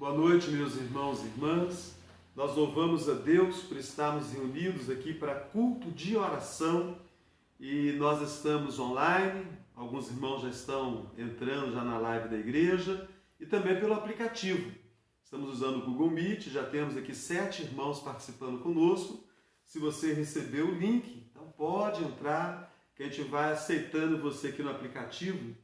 Boa noite, meus irmãos e irmãs. Nós louvamos a Deus por estarmos reunidos aqui para culto de oração e nós estamos online. Alguns irmãos já estão entrando já na live da igreja e também pelo aplicativo. Estamos usando o Google Meet, já temos aqui 7 irmãos participando conosco. Se você recebeu o link, então pode entrar, que a gente vai aceitando você aqui no aplicativo.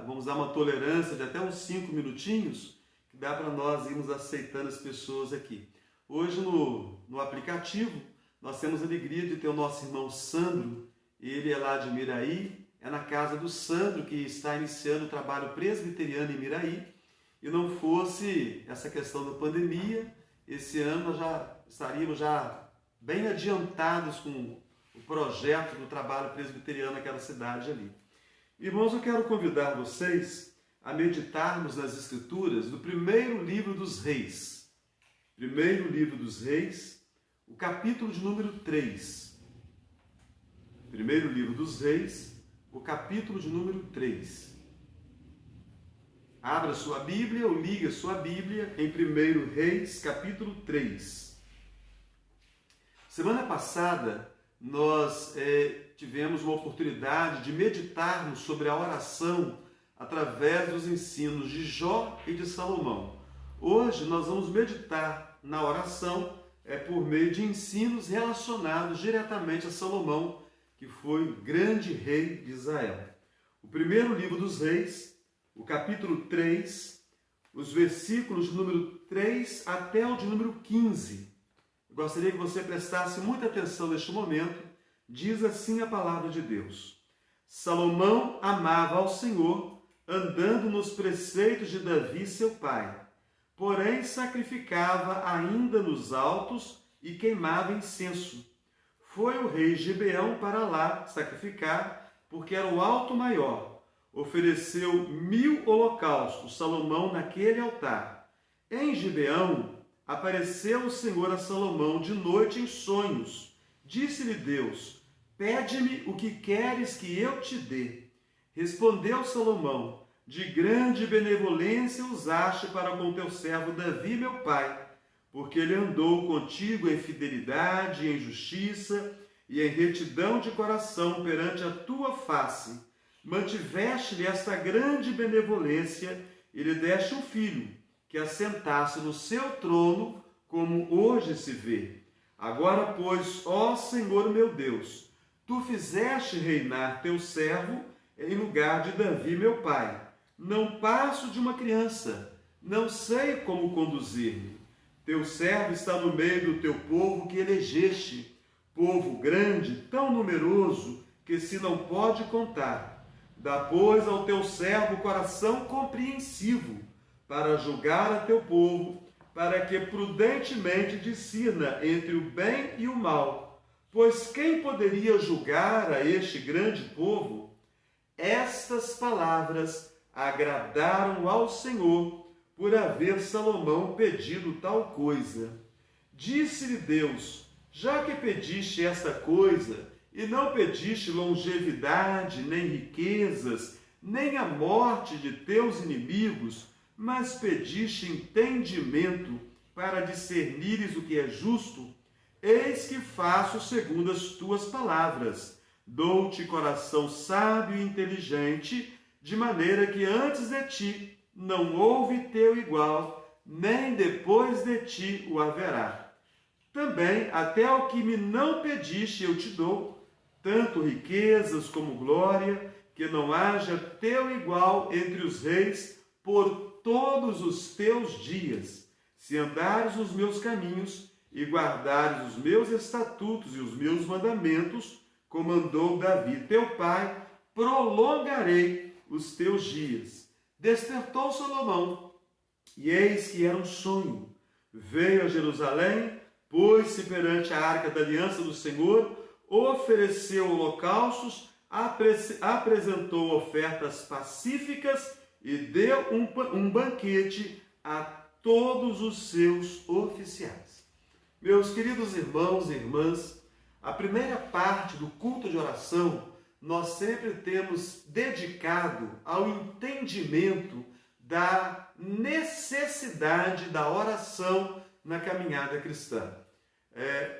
Vamos dar uma tolerância de até uns 5 minutinhos, que dá para nós irmos aceitando as pessoas aqui. Hoje no aplicativo nós temos a alegria de ter o nosso irmão Sandro. Ele é lá de Miraí, é na casa do Sandro que está iniciando o trabalho presbiteriano em Miraí. E não fosse essa questão da pandemia, esse ano nós já estaríamos bem adiantados com o projeto do trabalho presbiteriano naquela cidade ali. Irmãos, eu quero convidar vocês a meditarmos nas Escrituras do primeiro livro dos Reis. Primeiro livro dos Reis, o capítulo de número 3. Primeiro livro dos Reis, o capítulo de número 3. Abra sua Bíblia ou liga sua Bíblia em 1 Reis, capítulo 3. Semana passada, nós tivemos uma oportunidade de meditarmos sobre a oração através dos ensinos de Jó e de Salomão. Hoje nós vamos meditar na oração por meio de ensinos relacionados diretamente a Salomão, que foi grande rei de Israel. O primeiro livro dos Reis, o capítulo 3, os versículos de número 3 até o de número 15. Eu gostaria que você prestasse muita atenção neste momento. Diz assim a palavra de Deus: Salomão amava ao Senhor, andando nos preceitos de Davi, seu pai. Porém, sacrificava ainda nos altos e queimava incenso. Foi o rei Gibeão para lá sacrificar, porque era o alto maior. Ofereceu 1000 holocaustos, Salomão, naquele altar. Em Gibeão, apareceu o Senhor a Salomão de noite em sonhos. Disse-lhe Deus: pede-me o que queres que eu te dê. Respondeu Salomão: de grande benevolência usaste para com teu servo Davi, meu pai, porque ele andou contigo em fidelidade, em justiça e em retidão de coração perante a tua face. Mantiveste-lhe esta grande benevolência e lhe deste um filho, que assentasse no seu trono, como hoje se vê. Agora, pois, ó Senhor meu Deus, tu fizeste reinar teu servo em lugar de Davi, meu pai. Não passo de uma criança, não sei como conduzir-me. Teu servo está no meio do teu povo que elegeste, povo grande, tão numeroso, que se não pode contar. Dá, pois, ao teu servo coração compreensivo, para julgar a teu povo, para que prudentemente discirna entre o bem e o mal. Pois quem poderia julgar a este grande povo? Estas palavras agradaram ao Senhor, por haver Salomão pedido tal coisa. Disse-lhe Deus: já que pediste esta coisa, e não pediste longevidade, nem riquezas, nem a morte de teus inimigos, mas pediste entendimento para discernires o que é justo, eis que faço segundo as tuas palavras. Dou-te coração sábio e inteligente, de maneira que antes de ti não houve teu igual, nem depois de ti o haverá. Também até o que me não pediste eu te dou, tanto riquezas como glória, que não haja teu igual entre os reis por todos os teus dias. Se andares nos meus caminhos e guardares os meus estatutos e os meus mandamentos, como andou Davi teu pai, prolongarei os teus dias. Despertou Salomão, e eis que era um sonho. Veio a Jerusalém, pôs-se perante a arca da aliança do Senhor, ofereceu holocaustos, apresentou ofertas pacíficas e deu um banquete a todos os seus oficiais. Meus queridos irmãos e irmãs, a primeira parte do culto de oração nós sempre temos dedicado ao entendimento da necessidade da oração na caminhada cristã.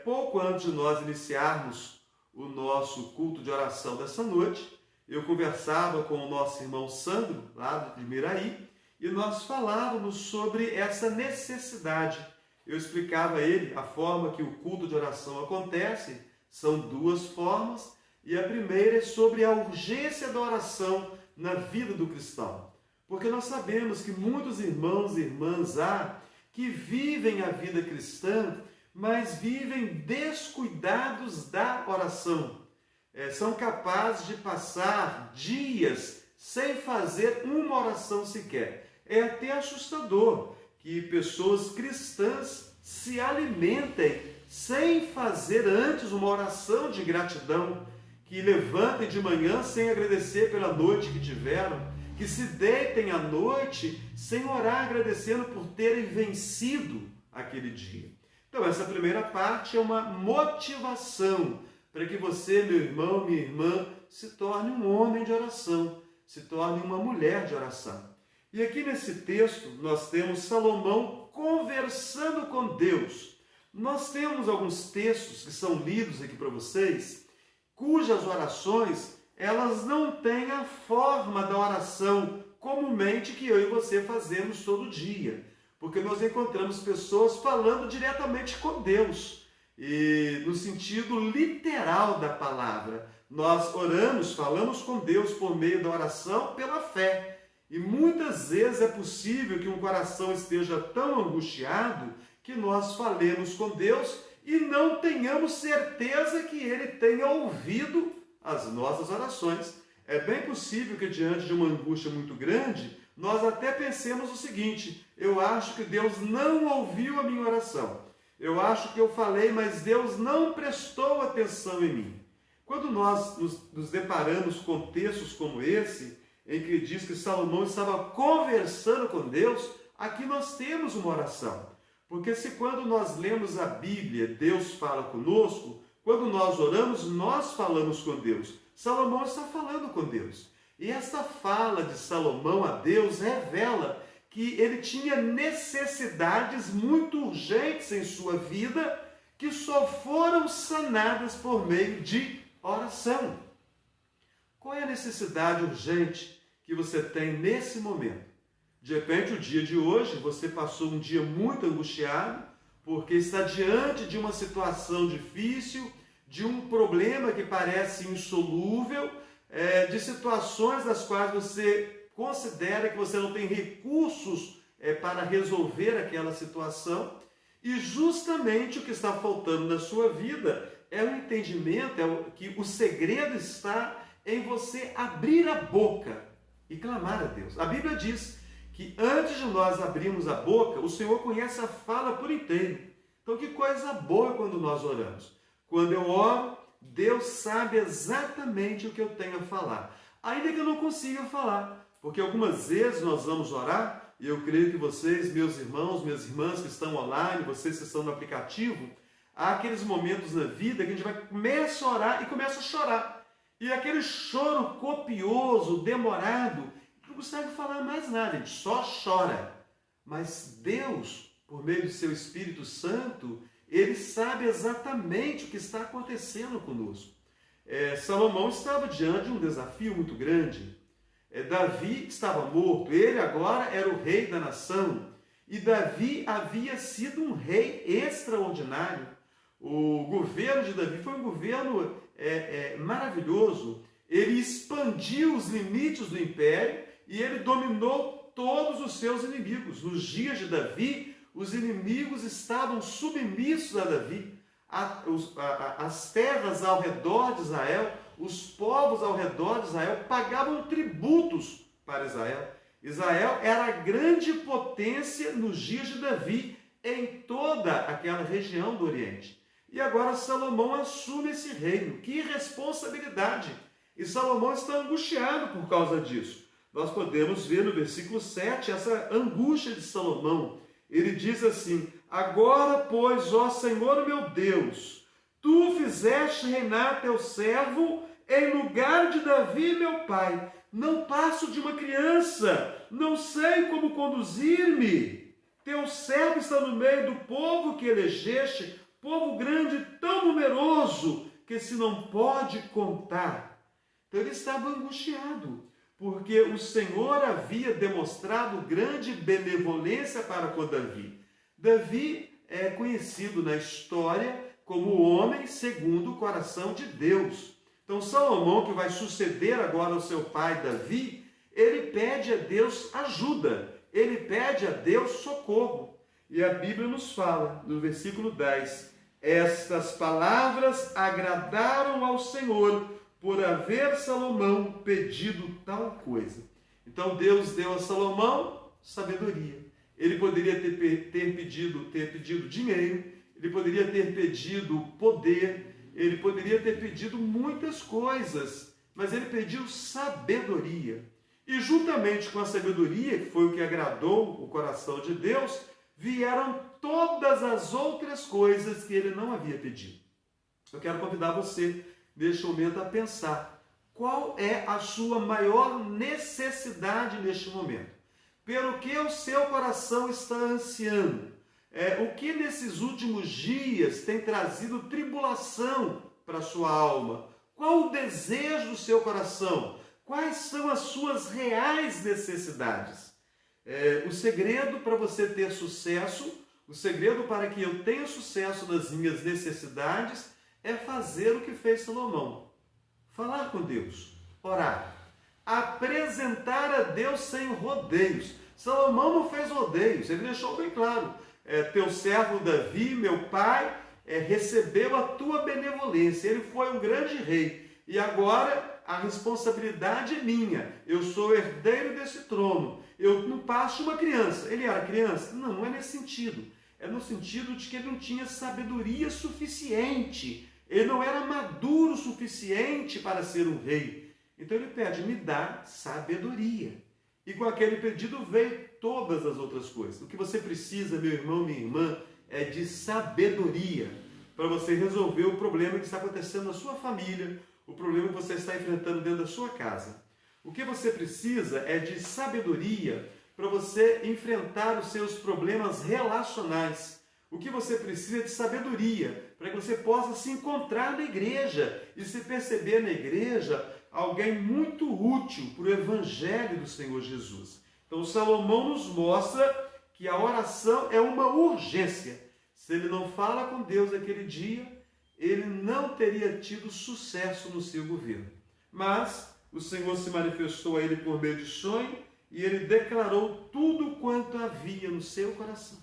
Pouco antes de nós iniciarmos o nosso culto de oração dessa noite, eu conversava com o nosso irmão Sandro, lá de Miraí, e nós falávamos sobre essa necessidade. Eu explicava a ele a forma que o culto de oração acontece, são duas formas, e a primeira é sobre a urgência da oração na vida do cristão. Porque nós sabemos que muitos irmãos e irmãs há que vivem a vida cristã, mas vivem descuidados da oração. São capazes de passar dias sem fazer uma oração sequer. É até assustador que pessoas cristãs se alimentem sem fazer antes uma oração de gratidão, que levantem de manhã sem agradecer pela noite que tiveram, que se deitem à noite sem orar agradecendo por terem vencido aquele dia. Então, essa primeira parte é uma motivação para que você, meu irmão, minha irmã, se torne um homem de oração, se torne uma mulher de oração. E aqui nesse texto nós temos Salomão conversando com Deus. Nós temos alguns textos que são lidos aqui para vocês, cujas orações, elas não têm a forma da oração comumente que eu e você fazemos todo dia. Porque nós encontramos pessoas falando diretamente com Deus. E no sentido literal da palavra, nós oramos, falamos com Deus por meio da oração pela fé. E muitas vezes é possível que um coração esteja tão angustiado que nós falemos com Deus e não tenhamos certeza que Ele tenha ouvido as nossas orações. É bem possível que diante de uma angústia muito grande, nós até pensemos o seguinte: eu acho que Deus não ouviu a minha oração. Eu acho que eu falei, mas Deus não prestou atenção em mim. Quando nós nos deparamos com textos como esse, em que diz que Salomão estava conversando com Deus, aqui nós temos uma oração. Porque se quando nós lemos a Bíblia, Deus fala conosco, quando nós oramos, nós falamos com Deus. Salomão está falando com Deus. E essa fala de Salomão a Deus revela que ele tinha necessidades muito urgentes em sua vida que só foram sanadas por meio de oração. Qual é a necessidade urgente que você tem nesse momento? De repente, o dia de hoje, você passou um dia muito angustiado, porque está diante de uma situação difícil, de um problema que parece insolúvel, de situações das quais você considera que você não tem recursos para resolver aquela situação, e justamente o que está faltando na sua vida é o entendimento, que o segredo está em você abrir a boca e clamar a Deus. A Bíblia diz que antes de nós abrirmos a boca, o Senhor conhece a fala por inteiro. Então, que coisa boa quando nós oramos. Quando eu oro, Deus sabe exatamente o que eu tenho a falar. Ainda que eu não consiga falar, porque algumas vezes nós vamos orar, e eu creio que vocês, meus irmãos, minhas irmãs que estão online, vocês que estão no aplicativo, há aqueles momentos na vida que a gente começa a orar e começa a chorar. E aquele choro copioso, demorado, não consegue falar mais nada, a gente só chora. Mas Deus, por meio do seu Espírito Santo, Ele sabe exatamente o que está acontecendo conosco. Salomão estava diante de um desafio muito grande. Davi estava morto, ele agora era o rei da nação. E Davi havia sido um rei extraordinário. O governo de Davi foi um governo maravilhoso. Ele expandiu os limites do império e ele dominou todos os seus inimigos. Nos dias de Davi, os inimigos estavam submissos a Davi. As terras ao redor de Israel, os povos ao redor de Israel pagavam tributos para Israel. Israel era a grande potência nos dias de Davi em toda aquela região do Oriente. E agora Salomão assume esse reino. Que responsabilidade! E Salomão está angustiado por causa disso. Nós podemos ver no versículo 7 essa angústia de Salomão. Ele diz assim: agora, pois, ó Senhor meu Deus, tu fizeste reinar teu servo em lugar de Davi, meu pai, não passo de uma criança, não sei como conduzir-me. Teu servo está no meio do povo que elegeste, povo grande, tão numeroso, que se não pode contar. Então ele estava angustiado, porque o Senhor havia demonstrado grande benevolência para com Davi. Davi é conhecido na história como o homem segundo o coração de Deus. Então Salomão, que vai suceder agora ao seu pai Davi, ele pede a Deus ajuda, ele pede a Deus socorro. E a Bíblia nos fala, no versículo 10, estas palavras agradaram ao Senhor, por haver Salomão pedido tal coisa. Então Deus deu a Salomão sabedoria. Ele poderia ter pedido dinheiro, ele poderia ter pedido poder, ele poderia ter pedido muitas coisas, mas ele pediu sabedoria. E juntamente com a sabedoria, que foi o que agradou o coração de Deus, vieram todas as outras coisas que ele não havia pedido. Eu quero convidar você, neste momento, a pensar qual é a sua maior necessidade neste momento. Pelo que o seu coração está ansiando. O que nesses últimos dias tem trazido tribulação para a sua alma? Qual o desejo do seu coração? Quais são as suas reais necessidades? O segredo para você ter sucesso, o segredo para que eu tenha sucesso nas minhas necessidades é fazer o que fez Salomão. Falar com Deus, orar, apresentar a Deus sem rodeios. Salomão não fez rodeios, ele deixou bem claro. Teu servo Davi, meu pai, recebeu a tua benevolência. Ele foi um grande rei. E agora a responsabilidade é minha. Eu sou herdeiro desse trono. Eu não passo uma criança. Ele era criança? Não, não é nesse sentido. É no sentido de que ele não tinha sabedoria suficiente. Ele não era maduro o suficiente para ser um rei. Então ele pede, me dá sabedoria. E com aquele pedido veio todas as outras coisas. O que você precisa, meu irmão, minha irmã, é de sabedoria para você resolver o problema que está acontecendo na sua família, o problema que você está enfrentando dentro da sua casa. O que você precisa é de sabedoria para você enfrentar os seus problemas relacionais. O que você precisa é de sabedoria para que você possa se encontrar na igreja e se perceber na igreja alguém muito útil para o Evangelho do Senhor Jesus. Então, Salomão nos mostra que a oração é uma urgência. Se ele não fala com Deus naquele dia, ele não teria tido sucesso no seu governo. Mas o Senhor se manifestou a ele por meio de sonho e ele declarou tudo quanto havia no seu coração.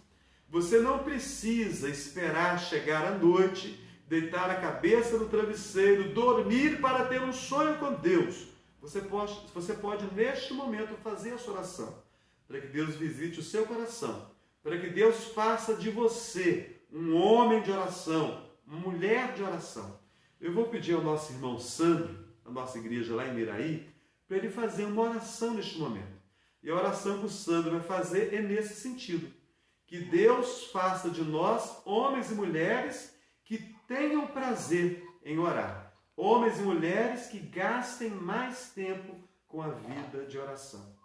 Você não precisa esperar chegar à noite, deitar a cabeça no travesseiro, dormir para ter um sonho com Deus. Você pode neste momento fazer a sua oração, para que Deus visite o seu coração, para que Deus faça de você um homem de oração, uma mulher de oração. Eu vou pedir ao nosso irmão Sandro, da nossa igreja lá em Miraí, para ele fazer uma oração neste momento. E a oração que o Sandro vai fazer é nesse sentido. Que Deus faça de nós homens e mulheres que tenham prazer em orar. Homens e mulheres que gastem mais tempo com a vida de oração.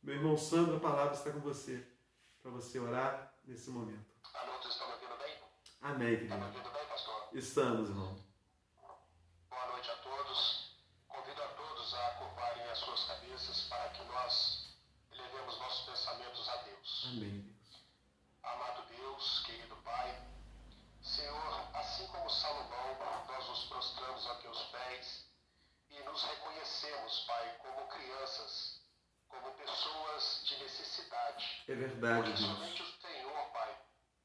Meu irmão Sandro, a palavra está com você, para você orar nesse momento. Alô, vocês estão me ouvindo bem? Amém, querido. Estão me ouvindo bem, pastor? Estamos, irmão. Boa noite a todos. Convido a todos a curvarem as suas cabeças para que nós elevemos nossos pensamentos a Deus. Amém, Deus. Amado Deus, querido Pai, Senhor, assim como Salomão, nós nos prostramos a teus pés e nos reconhecemos, Pai, como crianças, como pessoas de necessidade. É verdade, Porque somente Deus. o Senhor, Pai,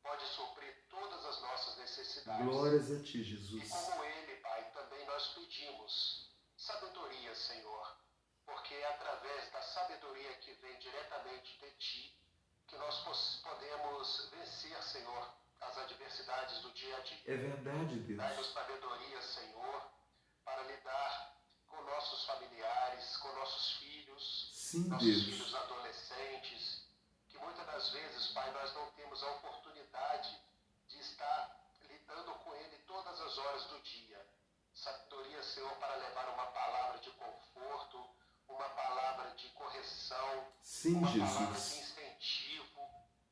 pode suprir todas as nossas necessidades. Glórias a ti, E Jesus. como Ele, Pai, também nós pedimos sabedoria, Senhor, porque é através da sabedoria que vem diretamente de Ti que nós podemos vencer, Senhor, as adversidades do dia a dia. É verdade, Deus. Dai-nos sabedoria, Senhor, para lidar com nossos familiares, com nossos filhos, Sim, nossos Deus. filhos adolescentes, que muitas das vezes, Pai, nós não temos a oportunidade de estar lidando com ele todas as horas do dia. Sabedoria, Senhor, para levar uma palavra de conforto, uma palavra direção, Sim, uma palavra de Jesus. incentivo.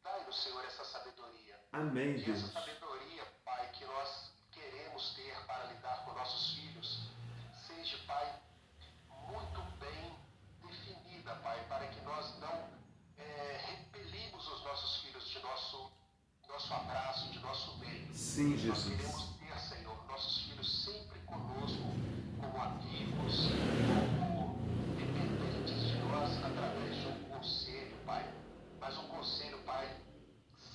Dai-nos, Senhor, essa sabedoria. Amém, E essa Deus. sabedoria, Pai, que nós queremos ter para lidar com nossos filhos, seja, Pai, muito bem definida, Pai, para que nós não repelimos os nossos filhos de nosso abraço, de nosso meio. Sim, Nós Jesus. queremos ter, Senhor, nossos filhos sempre conosco, como amigos, como dependentes de nós, através de um conselho, Pai. Mas um conselho, Pai,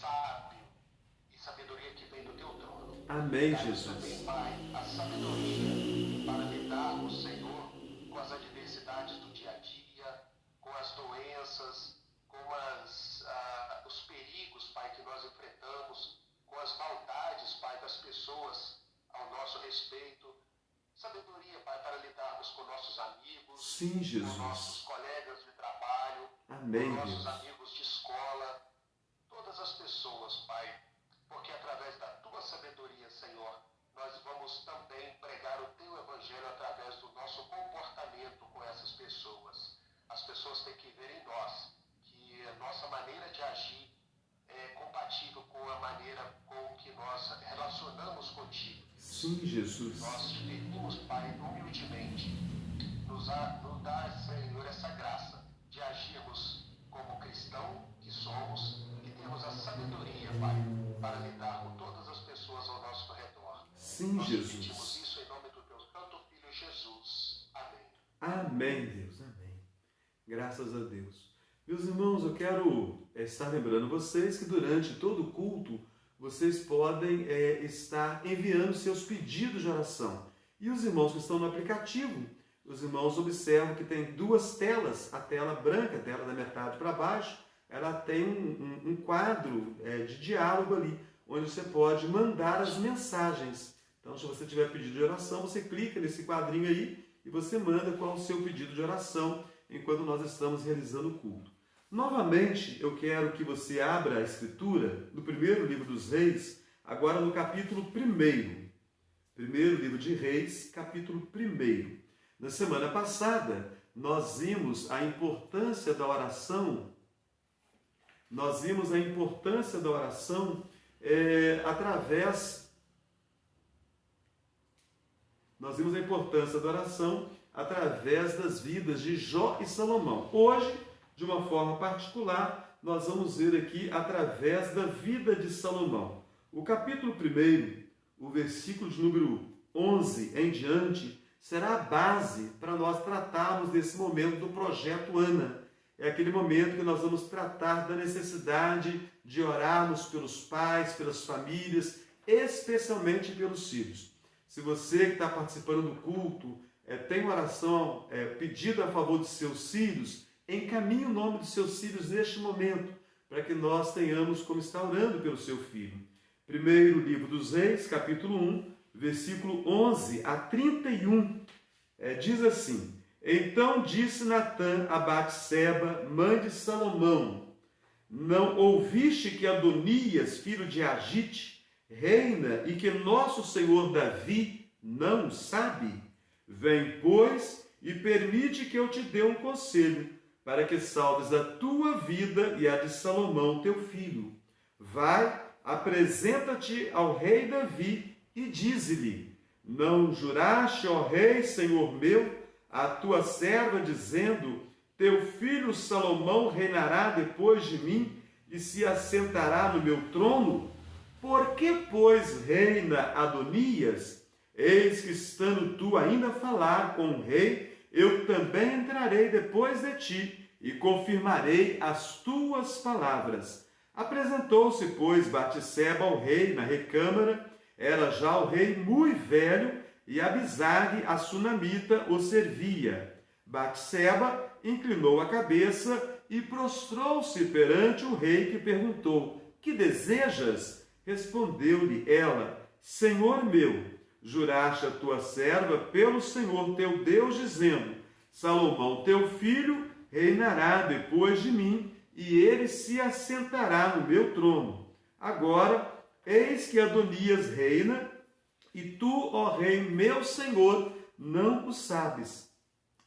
sábio e sabedoria que vem do Teu trono. Amém, Dá-nos Jesus. também, Pai, a sabedoria para lidarmos, Senhor, com as adversidades do dia a dia, com as doenças, com os perigos, Pai, que nós enfrentamos, com as maldades, Pai, das pessoas ao nosso respeito. Sabedoria, Pai, para lidarmos com nossos amigos, Sim, Jesus. com nossos colegas de trabalho, Amém, com nossos Deus. amigos de escola, todas as pessoas, Pai, porque através da Tua sabedoria, Senhor, nós vamos também pregar o Teu Evangelho através do nosso comportamento com essas pessoas. As pessoas têm que ver em nós que a nossa maneira de agir é compatível com a maneira com que nós relacionamos contigo. Sim, Jesus. Nós te pedimos, Pai, humildemente, nos dá, Senhor, essa graça de agirmos como cristão que somos e termos a sabedoria, Pai, para lidar com todas as pessoas ao nosso redor. Sim, Nós te pedimos Jesus. isso em nome do Teu Santo Filho Jesus. Amém. Amém, Deus. Amém. Graças a Deus. Meus irmãos, eu quero estar lembrando vocês que durante todo o culto vocês podem estar enviando seus pedidos de oração. E os irmãos que estão no aplicativo, os irmãos observam que tem duas telas, a tela branca, a tela da metade para baixo, ela tem um quadro de diálogo ali, onde você pode mandar as mensagens. Então, se você tiver pedido de oração, você clica nesse quadrinho aí e você manda qual é o seu pedido de oração enquanto nós estamos realizando o culto. Novamente, eu quero que você abra a Escritura no primeiro livro dos Reis, agora no capítulo 1. Primeiro livro de Reis, capítulo 1. Na semana passada, nós vimos a importância da oração. Nós vimos a importância da oração através das vidas de Jó e Salomão. Hoje, de uma forma particular, nós vamos ver aqui através da vida de Salomão. O capítulo 1, o versículo de número 11 em diante, será a base para nós tratarmos desse momento do projeto Ana. É aquele momento que nós vamos tratar da necessidade de orarmos pelos pais, pelas famílias, especialmente pelos filhos. Se você que está participando do culto tem uma oração pedida a favor de seus filhos, encaminhe o nome dos seus filhos neste momento, para que nós tenhamos como estar orando pelo seu filho. Primeiro livro dos Reis, capítulo 1, versículo 11 a 31, diz assim: Então disse Natã a Batseba, mãe de Salomão: Não ouviste que Adonias, filho de Agite, reina e que nosso senhor Davi não sabe? Vem, pois, e permite que eu te dê um conselho, para que salves a tua vida e a de Salomão, teu filho. Vai, apresenta-te ao rei Davi e dize-lhe: Não juraste, ó rei, senhor meu, a tua serva, dizendo: Teu filho Salomão reinará depois de mim e se assentará no meu trono? Por que, pois, reina Adonias? Eis que, estando tu ainda a falar com o rei, eu também entrarei depois de ti e confirmarei as tuas palavras. Apresentou-se, pois, Batseba ao rei na recâmara. Era já o rei muito velho, e Abisag, a sunamita, o servia. Batseba inclinou a cabeça e prostrou-se perante o rei, que perguntou: Que desejas? Respondeu-lhe ela: Senhor meu, juraste a tua serva pelo Senhor teu Deus, dizendo: Salomão teu filho reinará depois de mim, e ele se assentará no meu trono. Agora, eis que Adonias reina, e tu, ó rei meu senhor, não o sabes.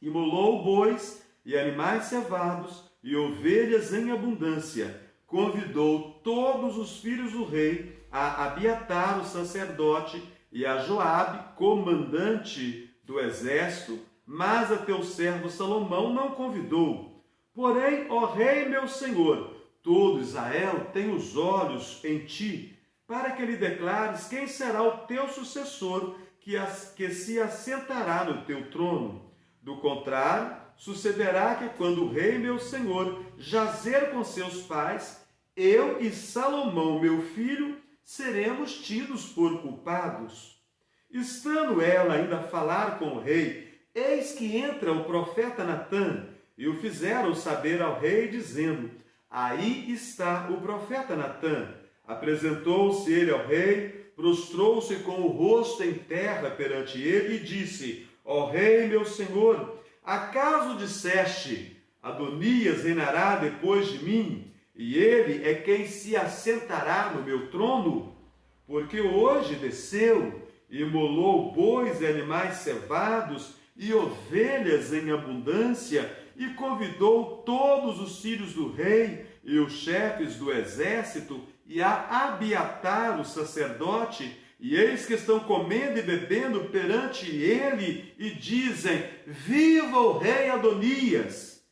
Imolou bois e animais cevados, e ovelhas em abundância. Convidou todos os filhos do rei a Abiatar, o sacerdote, e a Joabe, comandante do exército, mas a teu servo Salomão não convidou. Porém, ó rei meu senhor, todo Israel tem os olhos em ti, para que lhe declares quem será o teu sucessor, que se assentará no teu trono. Do contrário, sucederá que quando o rei meu senhor jazer com seus pais, eu e Salomão, meu filho, seremos tidos por culpados. Estando ela ainda a falar com o rei, eis que entra o profeta Natã, e o fizeram saber ao rei, dizendo: aí está o profeta Natã. Apresentou-se ele ao rei, prostrou-se com o rosto em terra perante ele e disse: ó rei, meu senhor, acaso disseste: Adonias reinará depois de mim, e ele é quem se assentará no meu trono? Porque hoje desceu e imolou bois e animais cevados e ovelhas em abundância, e convidou todos os filhos do rei e os chefes do exército e a Abiatar, o sacerdote, e eis que estão comendo e bebendo perante ele, e dizem: viva o rei Adonias!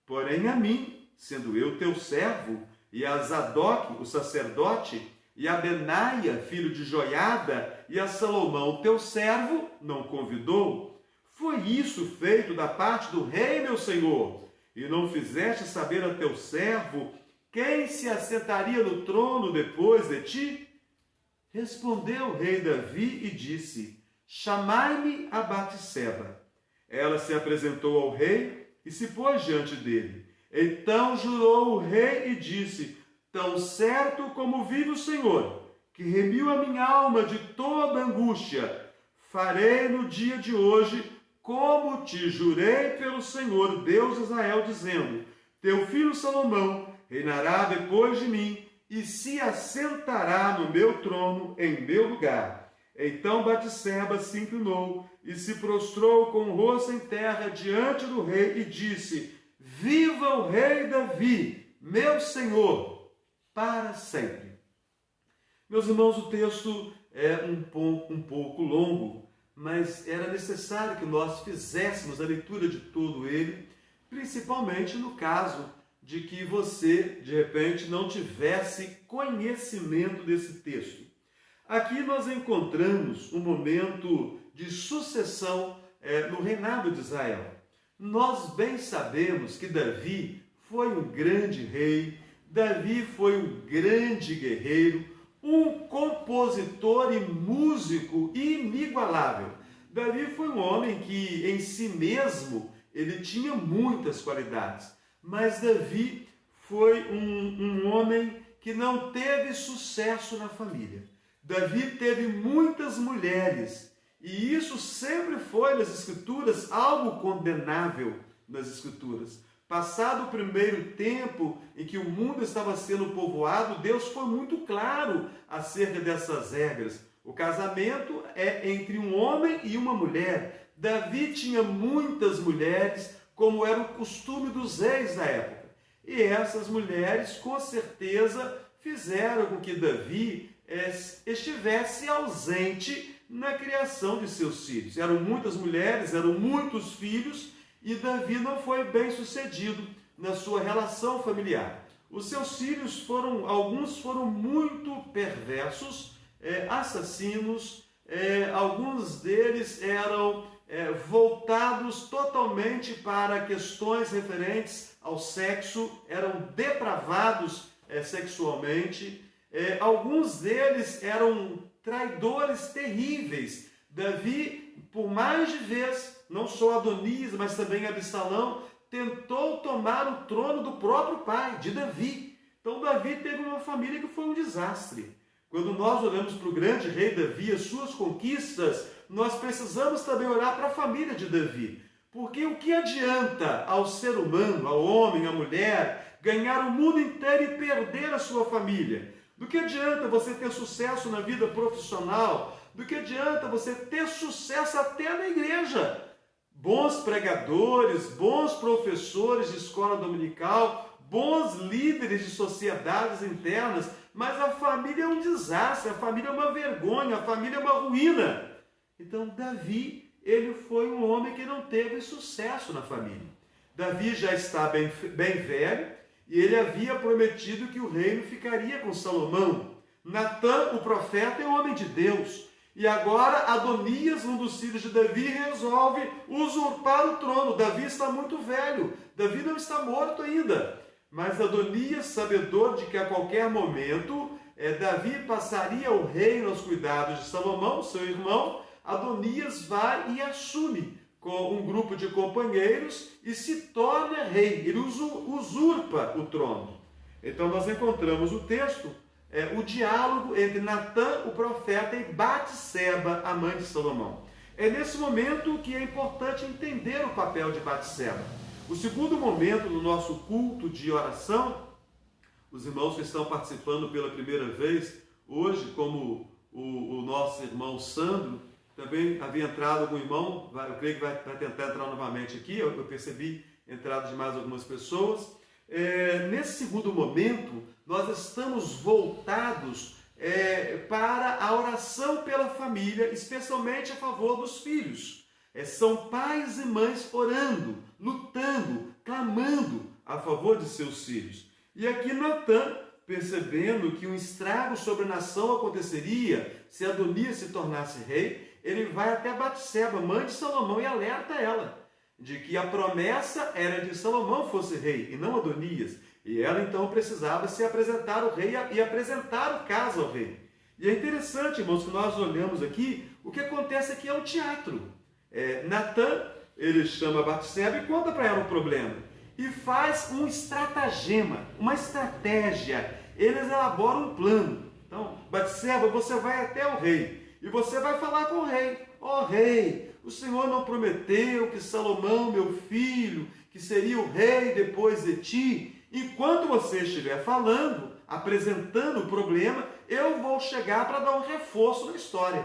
Porém a mim, sendo eu teu servo, e a Zadok, o sacerdote, e a Benaia, filho de Joiada, e a Salomão, teu servo, não convidou. Foi isso feito da parte do rei, meu senhor, e não fizeste saber a teu servo quem se assentaria no trono depois de ti? Respondeu o rei Davi e disse: chamai-me a Batseba. Ela se apresentou ao rei e se pôs diante dele. Então jurou o rei e disse: tão certo como vive o Senhor, que remiu a minha alma de toda angústia, farei no dia de hoje como te jurei pelo Senhor, Deus de Israel, dizendo: teu filho Salomão reinará depois de mim e se assentará no meu trono em meu lugar. Então Batseba se inclinou e se prostrou com o rosto em terra diante do rei e disse: viva o rei Davi, meu senhor, para sempre. Meus irmãos, o texto é um pouco longo, mas era necessário que nós fizéssemos a leitura de todo ele, principalmente no caso de que você, de repente, não tivesse conhecimento desse texto. Aqui nós encontramos um momento de sucessão no reinado de Israel. Nós bem sabemos que Davi foi um grande rei, Davi foi um grande guerreiro, um compositor e músico inigualável. Davi foi um homem que em si mesmo ele tinha muitas qualidades, mas Davi foi um homem que não teve sucesso na família. Davi teve muitas mulheres, e isso sempre foi nas Escrituras algo condenável nas Escrituras. Passado o primeiro tempo em que o mundo estava sendo povoado, Deus foi muito claro acerca dessas regras. O casamento é entre um homem e uma mulher. Davi tinha muitas mulheres, como era o costume dos reis da época. E essas mulheres, com certeza, fizeram com que Davi estivesse ausente na criação de seus filhos. Eram muitas mulheres, eram muitos filhos, e Davi não foi bem sucedido na sua relação familiar. Os seus filhos alguns foram muito perversos, assassinos, alguns deles eram voltados totalmente para questões referentes ao sexo, eram depravados sexualmente, alguns deles eram traidores terríveis. Davi, por mais de vez, não só Adonias, mas também Absalão, tentou tomar o trono do próprio pai, de Davi. Então Davi teve uma família que foi um desastre. Quando nós olhamos para o grande rei Davi, as suas conquistas, nós precisamos também olhar para a família de Davi. Porque o que adianta ao ser humano, ao homem, à mulher, ganhar o mundo inteiro e perder a sua família? Do que adianta você ter sucesso na vida profissional? Do que adianta você ter sucesso até na igreja? bons pregadores, bons professores de escola dominical, bons líderes de sociedades internas, mas a família é um desastre, a família é uma vergonha, a família é uma ruína. Então Davi, ele foi um homem que não teve sucesso na família. Davi já está bem velho e ele havia prometido que o reino ficaria com Salomão. Natã, o profeta, é um homem de Deus. E agora Adonias, um dos filhos de Davi, resolve usurpar o trono. Davi está muito velho, Davi não está morto ainda. Mas Adonias, sabedor de que a qualquer momento Davi passaria o reino aos cuidados de Salomão, seu irmão, Adonias vai e assume com um grupo de companheiros e se torna rei. Ele usurpa o trono. Então nós encontramos o texto, o diálogo entre Natã, o profeta, e Batseba, a mãe de Salomão. É nesse momento que é importante entender o papel de Batseba. O segundo momento do nosso culto de oração, os irmãos que estão participando pela primeira vez hoje, como o nosso irmão Sandro, também havia entrado algum irmão, eu creio que vai tentar entrar novamente aqui, eu percebi a entrada de mais algumas pessoas. Nesse segundo momento, nós estamos voltados para a oração pela família, especialmente a favor dos filhos. São pais e mães orando, lutando, clamando a favor de seus filhos. E aqui Natã, percebendo que um estrago sobre a nação aconteceria se Adonias se tornasse rei, ele vai até Batseba, mãe de Salomão, e alerta ela de que a promessa era de Salomão fosse rei e não Adonias. E ela então precisava se apresentar ao rei e apresentar o caso ao rei. E é interessante, irmãos, que nós olhamos aqui, o que acontece aqui é um teatro. Natã, ele chama Batseba e conta para ela o problema. E faz um estratagema, uma estratégia. Eles elaboram um plano. Então, Batseba, você vai até o rei e você vai falar com o rei. Ó rei, o Senhor não prometeu que Salomão, meu filho, que seria o rei depois de ti? Enquanto você estiver falando, apresentando o problema, eu vou chegar para dar um reforço na história.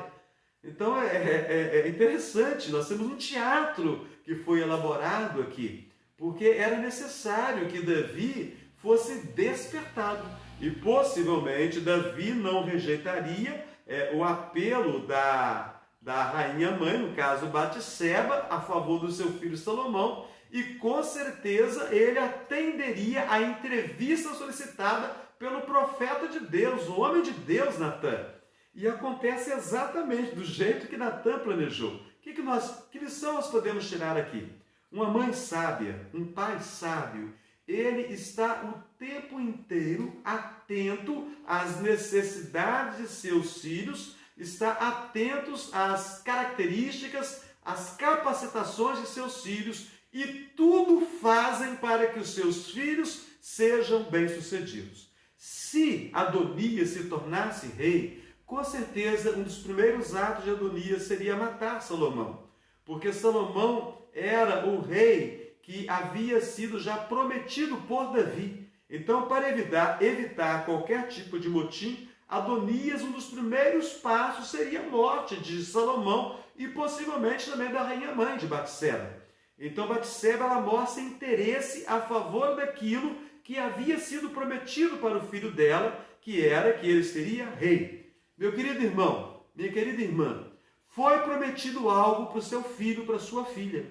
Então é interessante, nós temos um teatro que foi elaborado aqui, porque era necessário que Davi fosse despertado. E possivelmente Davi não rejeitaria o apelo da rainha mãe, no caso Batseba, a favor do seu filho Salomão, e com certeza ele atenderia a entrevista solicitada pelo profeta de Deus, o homem de Deus, Natã. E acontece exatamente do jeito que Natã planejou. Que lição nós podemos tirar aqui? Uma mãe sábia, um pai sábio, ele está o tempo inteiro atento às necessidades de seus filhos, está atento às características, às capacitações de seus filhos, e tudo fazem para que os seus filhos sejam bem-sucedidos. Se Adonias se tornasse rei, com certeza um dos primeiros atos de Adonias seria matar Salomão, porque Salomão era o rei que havia sido já prometido por Davi. Então, para evitar qualquer tipo de motim, Adonias, um dos primeiros passos seria a morte de Salomão e possivelmente também da rainha-mãe de Batseba. Então, Batseba, ela mostra interesse a favor daquilo que havia sido prometido para o filho dela, que era que ele seria rei. Meu querido irmão, minha querida irmã, foi prometido algo para o seu filho, para a sua filha.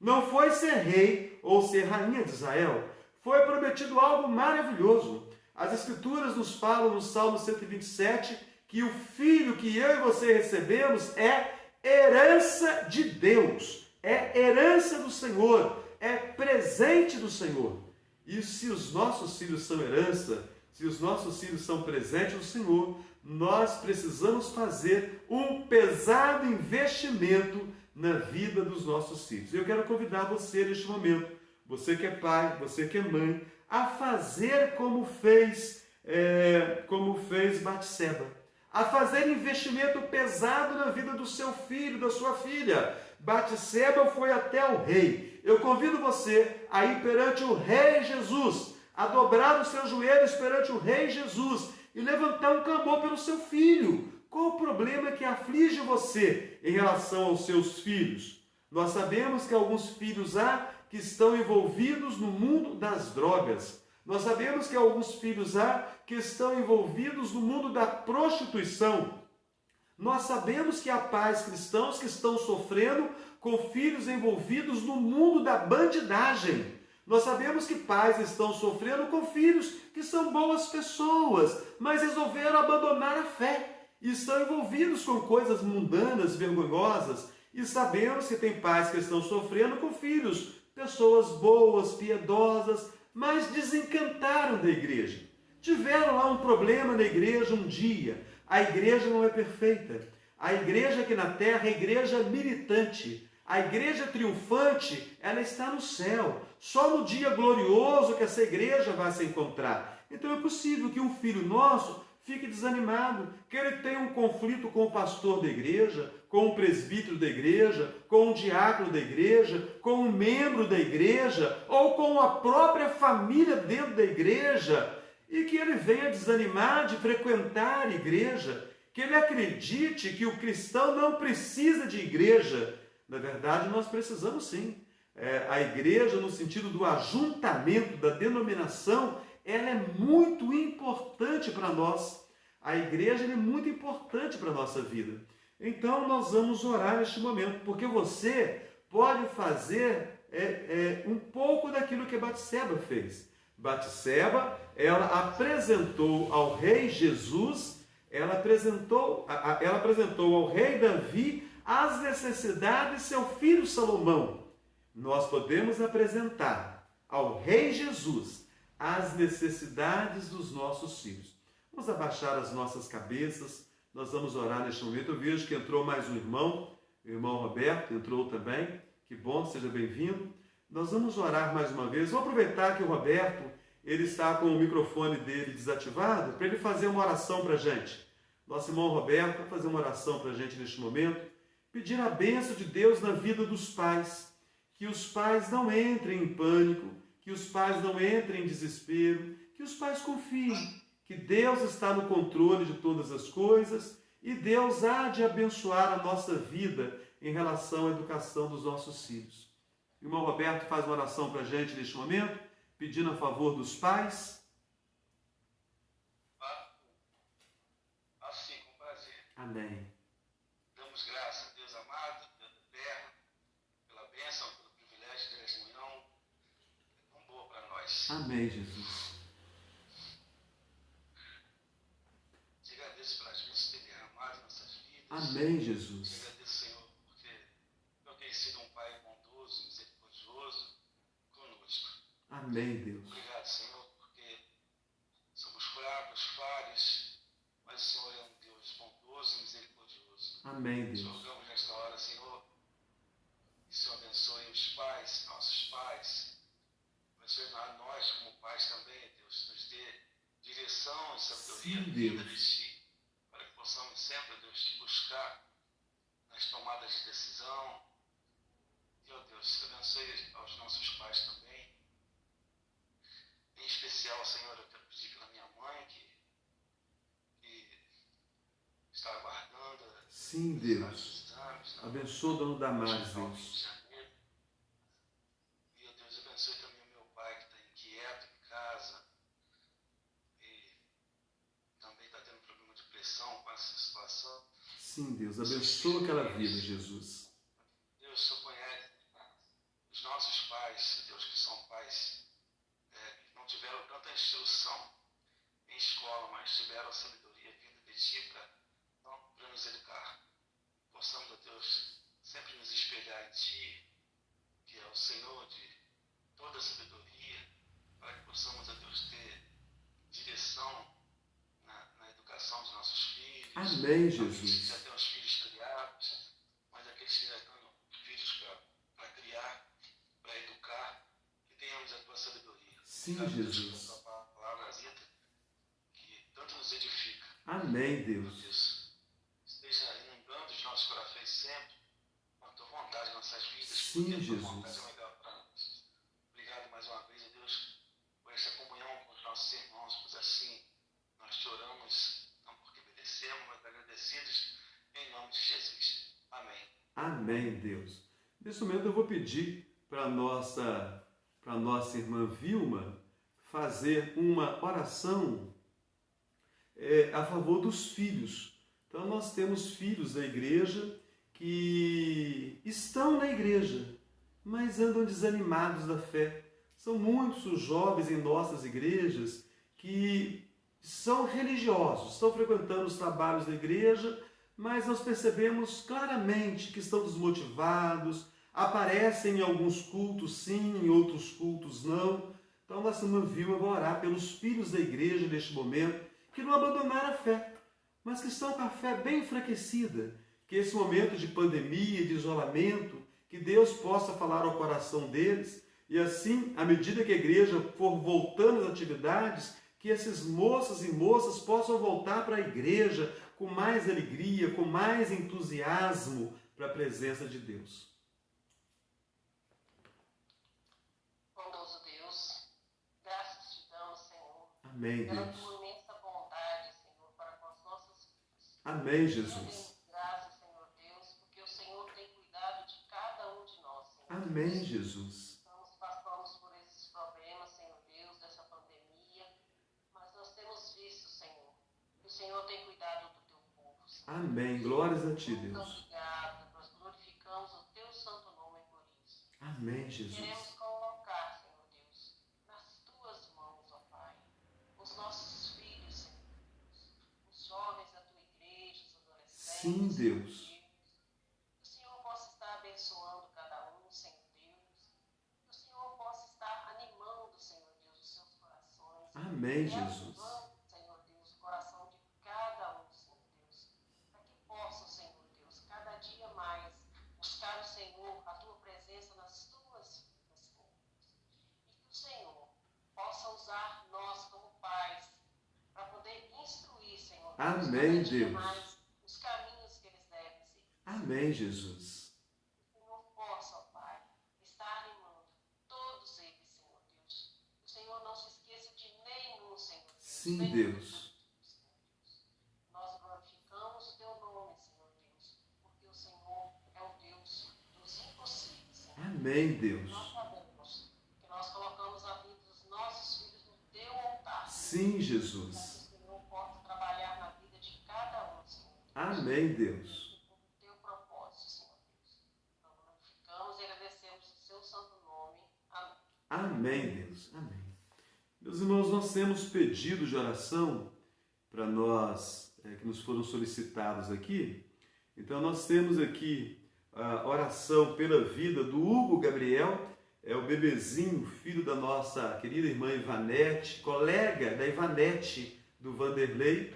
Não foi ser rei ou ser rainha de Israel. Foi prometido algo maravilhoso. As Escrituras nos falam no Salmo 127 que o filho que eu e você recebemos é herança de Deus. É herança do Senhor, é presente do Senhor. E se os nossos filhos são herança, se os nossos filhos são presentes do Senhor, nós precisamos fazer um pesado investimento na vida dos nossos filhos. Eu quero convidar você neste momento, você que é pai, você que é mãe, a fazer como fez Batseba, a fazer investimento pesado na vida do seu filho, da sua filha. Batseba foi até o rei. Eu convido você a ir perante o rei Jesus, a dobrar os seus joelhos perante o rei Jesus e levantar um clamor pelo seu filho. Qual o problema que aflige você em relação aos seus filhos? Nós sabemos que alguns filhos há que estão envolvidos no mundo das drogas. Nós sabemos que alguns filhos há que estão envolvidos no mundo da prostituição. Nós sabemos que há pais cristãos que estão sofrendo com filhos envolvidos no mundo da bandidagem. Nós sabemos que pais estão sofrendo com filhos que são boas pessoas, mas resolveram abandonar a fé e estão envolvidos com coisas mundanas, vergonhosas. E sabemos que tem pais que estão sofrendo com filhos, pessoas boas, piedosas, mas desencantaram da igreja. Tiveram lá um problema na igreja um dia. A igreja não é perfeita. A igreja aqui na terra é a igreja militante. A igreja triunfante, ela está no céu. Só no dia glorioso que essa igreja vai se encontrar. Então é possível que um filho nosso fique desanimado, que ele tenha um conflito com o pastor da igreja, com o presbítero da igreja, com o diácono da igreja, com um membro da igreja, ou com a própria família dentro da igreja, e que ele venha desanimar de frequentar a igreja, que ele acredite que o cristão não precisa de igreja. Na verdade, nós precisamos sim. A igreja, no sentido do ajuntamento, da denominação, ela é muito importante para nós. A igreja é muito importante para a nossa vida. Então, nós vamos orar neste momento, porque você pode fazer um pouco daquilo que Batseba fez. Batseba, ela apresentou ao rei Jesus, ela apresentou ao rei Davi as necessidades de seu filho Salomão. Nós podemos apresentar ao rei Jesus as necessidades dos nossos filhos. Vamos abaixar as nossas cabeças, nós vamos orar neste momento. Eu vejo que entrou mais um irmão, o irmão Roberto entrou também, que bom, seja bem-vindo. Nós vamos orar mais uma vez. Vou aproveitar que o Roberto, ele está com o microfone dele desativado, para ele fazer uma oração para a gente. Nosso irmão Roberto vai fazer uma oração para a gente neste momento, pedir a bênção de Deus na vida dos pais, que os pais não entrem em pânico, que os pais não entrem em desespero, que os pais confiem que Deus está no controle de todas as coisas e Deus há de abençoar a nossa vida em relação à educação dos nossos filhos. O irmão Roberto faz uma oração para a gente neste momento, pedindo a favor dos pais. Assim, com prazer. Amém. Damos graças a Deus amado, Deus eterno, pela bênção, pelo privilégio de ter essa união tão boa para nós. Amém, Jesus. Te agradeço pelas bênçãos que tem derramado em nossas vidas. Amém, Jesus. Te agradeço, Senhor, porque eu tenho sido um Pai bondoso, misericordioso conosco. Amém, Deus. Obrigado, Senhor, porque somos fracos, falhos, mas o Senhor é um Deus bondoso e misericordioso. Amém, Te Deus. rogamos nesta hora, Senhor, que o Senhor abençoe os pais, nossos pais, abençoe nós como pais também, Deus, nos dê direção e sabedoria Sim, vinda Deus. de Ti, para que possamos sempre, Deus, Te buscar nas tomadas de decisão. E, ó Deus, abençoe aos nossos pais também. Em especial, Senhor, eu quero pedir pela minha mãe, que está aguardando Sim, os Deus. exames, Abençoa o dono Damares, Hospital Rio de Deus. Janeiro. E, ó Deus, abençoe também o meu pai, que está inquieto em casa e também está tendo problema de pressão com essa situação. Sim, Deus. Abençoa aquela vida, Jesus. Deus, o Senhor conhece os nossos pais, Deus, que são pais que não tiveram tanta instrução em escola, mas tiveram sabedoria vinda de Ti para nos educar. Possamos, ó Deus, sempre nos espelhar em Ti, que é o Senhor de toda a sabedoria, para que possamos, ó Deus, ter direção na educação dos nossos filhos. Amém, Aqueles que Jesus. já têm os filhos criados, mas aqueles que já estão filhos para criar, para educar, que tenhamos a Tua sabedoria. Sim, Obrigado, Deus, Jesus. pela Tua palavra dita, que tanto nos edifica. Amém, Meu Deus. Deus, esteja inundando os nossos corações sempre com a Tua vontade em nossas vidas, Sim, porque a Tua Jesus. vontade é o melhor para nós. Obrigado mais uma vez, Deus, por essa comunhão com os nossos irmãos, pois assim nós te oramos, não porque merecemos, mas agradecidos, em nome de Jesus. Amém. Amém, Deus. Nesse momento eu vou pedir para a nossa irmã Vilma fazer uma oração a favor dos filhos. Então nós temos filhos da igreja que estão na igreja, mas andam desanimados da fé. São muitos os jovens em nossas igrejas que são religiosos, estão frequentando os trabalhos da igreja, mas nós percebemos claramente que estão desmotivados, aparecem em alguns cultos sim, em outros cultos não. Então nossa irmã Vilma vai orar pelos filhos da igreja neste momento, que não abandonaram a fé, mas que estão com a fé bem enfraquecida, que esse momento de pandemia, de isolamento, que Deus possa falar ao coração deles, e assim, à medida que a igreja for voltando às atividades, que esses moços e moças possam voltar para a igreja com mais alegria, com mais entusiasmo para a presença de Deus. Bondoso Deus, graças te damos, Senhor, Amém, pela Deus. tua imensa bondade, Senhor, para com as nossas vidas. Amém, Jesus. Graças, Senhor Deus, porque o Senhor tem cuidado de cada um de nós, Senhor. Amém, Jesus. Passamos por esses problemas, Senhor Deus, dessa pandemia, mas nós temos visto, Senhor, que o Senhor tem cuidado do teu povo, Senhor. Amém. Glórias a ti, Muito Deus. obrigado, nós glorificamos o teu santo nome por isso. Amém, Queremos Jesus. colocar, Senhor Deus, nas tuas mãos, ó Pai, os nossos filhos, Senhor Deus, os jovens da tua igreja, os adolescentes. Sim, Deus. Que o Senhor possa estar abençoando cada um, Senhor Deus. Que o Senhor possa estar animando, Senhor Deus, os seus corações. Amém, E Jesus. avivando, Senhor Deus, o coração de cada um, Senhor Deus. Para que possam, Senhor Deus, cada dia mais buscar o Senhor, a tua presença nas tuas vidas, Senhor Deus. E que o Senhor possa usar nós como pais para poder instruir, Senhor Deus, Amém, cada dia Deus. mais os caminhos que eles devem seguir. Amém, Jesus. Que o Senhor possa, ó Pai, estar animando todos eles, Senhor Deus. Que o Senhor não se esqueça de nenhum, Senhor Deus. Sim, nenhum Deus. Senhor Deus. Nós glorificamos o teu nome, Senhor Deus, porque o Senhor é o Deus dos impossíveis, Senhor. Amém, Deus. Nós sabemos que nós colocamos a vida dos nossos filhos no teu altar. Sim, Para Jesus. que o Senhor possa trabalhar na vida de cada um, Senhor Deus. Amém, Deus. Com o teu propósito, Senhor Deus. Nós glorificamos e agradecemos o seu santo nome. Amém. Amém, Deus. Amém. Meus irmãos, nós temos pedidos de oração para nós, que nos foram solicitados aqui. Então, nós temos aqui a oração pela vida do Hugo Gabriel, é o bebezinho, filho da nossa querida irmã Ivanete, colega da Ivanete do Vanderlei,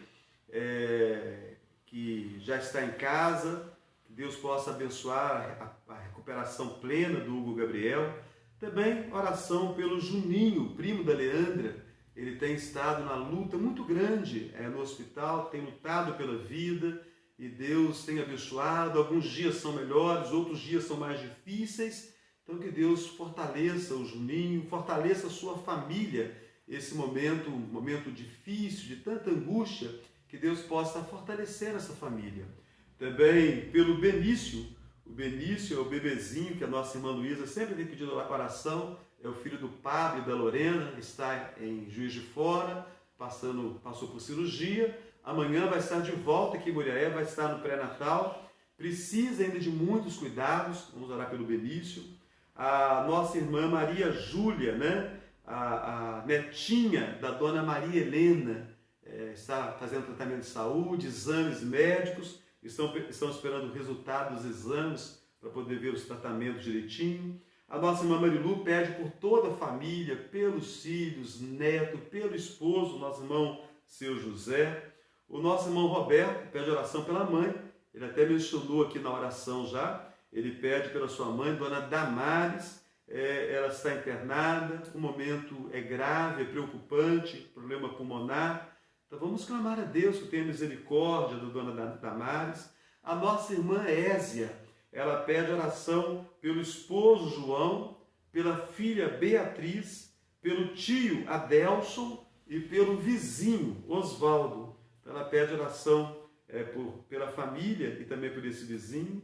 que já está em casa. Que Deus possa abençoar a recuperação plena do Hugo Gabriel. Também oração pelo Juninho, primo da Leandra. Ele tem estado na luta muito grande no hospital, tem lutado pela vida e Deus tem abençoado. Alguns dias são melhores, outros dias são mais difíceis. Então que Deus fortaleça o Juninho, fortaleça a sua família. Esse momento, um momento difícil, de tanta angústia, que Deus possa fortalecer essa família. Também pelo Benício. O Benício é o bebezinho que a nossa irmã Luísa sempre tem pedido oração, é o filho do Pablo e da Lorena, está em Juiz de Fora, passou por cirurgia, amanhã vai estar de volta aqui em Muriaé, vai estar no pré-natal, precisa ainda de muitos cuidados, vamos orar pelo Benício. A nossa irmã Maria Júlia, né? A netinha da dona Maria Helena, está fazendo tratamento de saúde, exames médicos, estão esperando o resultado dos exames para poder ver os tratamentos direitinho. A nossa irmã Marilu pede por toda a família, pelos filhos, neto, pelo esposo, nosso irmão seu José. O nosso irmão Roberto pede oração pela mãe, ele até mencionou aqui na oração já, ele pede pela sua mãe, dona Damares, ela está internada, o momento é grave, é preocupante, problema pulmonar. Então vamos clamar a Deus que tenha misericórdia da dona Damares. A nossa irmã Ésia, ela pede oração pelo esposo João, pela filha Beatriz, pelo tio Adelson e pelo vizinho Osvaldo. Então ela pede oração pela família e também por esse vizinho.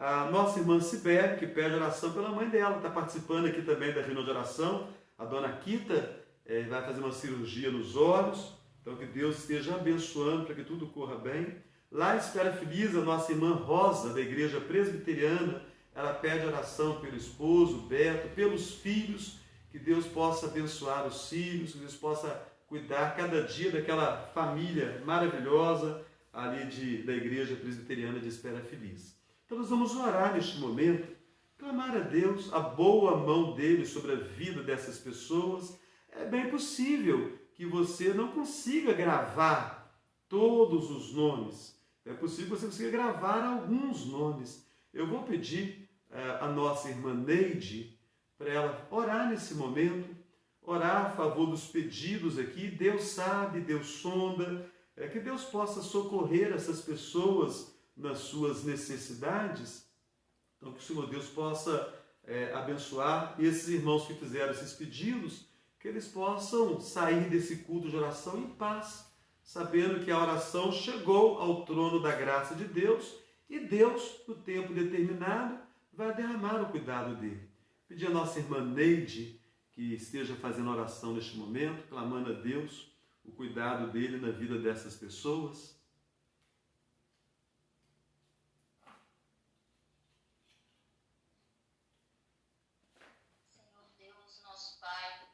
a nossa irmã Sibeli, que pede oração pela mãe dela, está participando aqui também da reunião de oração. A dona Quita vai fazer uma cirurgia nos olhos, então que Deus esteja abençoando para que tudo corra bem. Lá em Espera Feliz, a nossa irmã Rosa, da Igreja Presbiteriana, ela pede oração pelo esposo, Beto, pelos filhos, que Deus possa abençoar os filhos, que Deus possa cuidar cada dia daquela família maravilhosa ali da Igreja Presbiteriana de Espera Feliz. Então nós vamos orar neste momento, clamar a Deus, a boa mão dele sobre a vida dessas pessoas. É bem possível que você não consiga gravar todos os nomes, é possível que você consiga gravar alguns nomes. Eu vou pedir a nossa irmã Neide para ela orar nesse momento, orar a favor dos pedidos aqui. Deus sabe, Deus sonda, que Deus possa socorrer essas pessoas nas suas necessidades. Então que o Senhor Deus possa abençoar esses irmãos que fizeram esses pedidos, que eles possam sair desse culto de oração em paz, sabendo que a oração chegou ao trono da graça de Deus e Deus, no tempo determinado, vai derramar o cuidado dele. Pedir a nossa irmã Neide que esteja fazendo oração neste momento, clamando a Deus o cuidado dele na vida dessas pessoas. Senhor Deus, nosso Pai,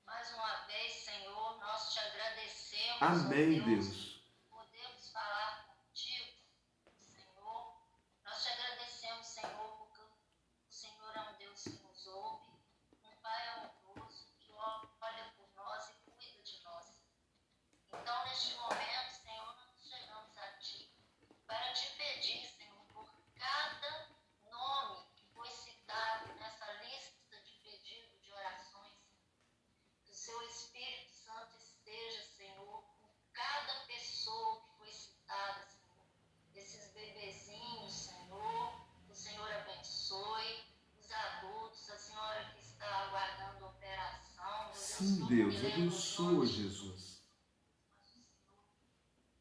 mais uma vez, Senhor, nós te agradecemos. Amém, ó Deus. Podemos falar contigo, Senhor. Nós te agradecemos, Senhor, porque o Senhor é um Deus que nos ouve, um Pai amoroso que olha por nós e cuida de nós. Então, neste momento, Senhor, nós chegamos a Ti para te pedir, Senhor, por cada nome que foi citado nessa lista de pedido de orações, que o Seu Espírito Santo esteja, Senhor, com cada pessoa que foi citada, Senhor. Esses bebezinhos, Senhor, o Senhor abençoe. Os adultos, a senhora que está aguardando a operação, meu Sim, tu Deus, me lembra os abençoa, nomes, Jesus. mas o Senhor